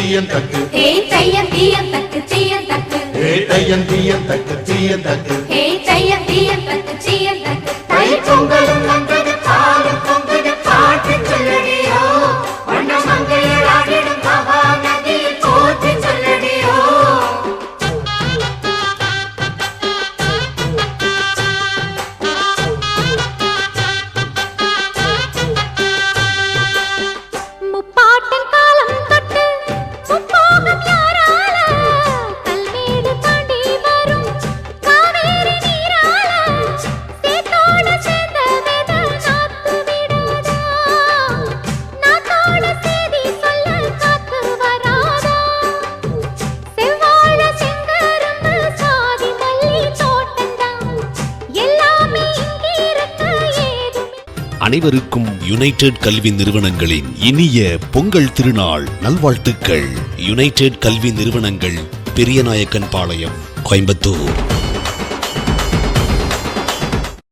தீயன் தக்கு ஹே தையம் தீயம் தக்கு தீயம் தக்கு ஹே தையன் தீயன் தக்கு தீயன் தக்கு ஹே தையம் தீயம் தக்கு தீயம் தக்கு தை பொங்கலும் வந்தது பாலும் பொங்குது பாட்டு சொல்லடியோ வண்ண மங்கையர் ஆடிடும் மகா நதியில் போற்றி சொல்லடியோ முப்பாட்டின் காலம் தொட்டு முப்போகம் யாரால கல்மேடு தாண்டி வரும் காவேரி நீரால சேத்தோட சேர்ந்த வேத நாத்து விடாதா நாத்தோட சேதி சொல்ல காத்து வராதா செவ்வாழ செங்கரும்பு சாதி மல்லி தோட்டந்தான் எல்லாமே இங்கிருக்க ஏதுமே. அனைவருக்கும் யுனைடெட் கல்வி நிறுவனங்களின் இனிய பொங்கல் திருநாள் நல்வாழ்த்துக்கள். யுனைடெட் கல்வி நிறுவனங்கள், பெரியநாயக்கன் பாளையம், கோயம்புத்தூர்.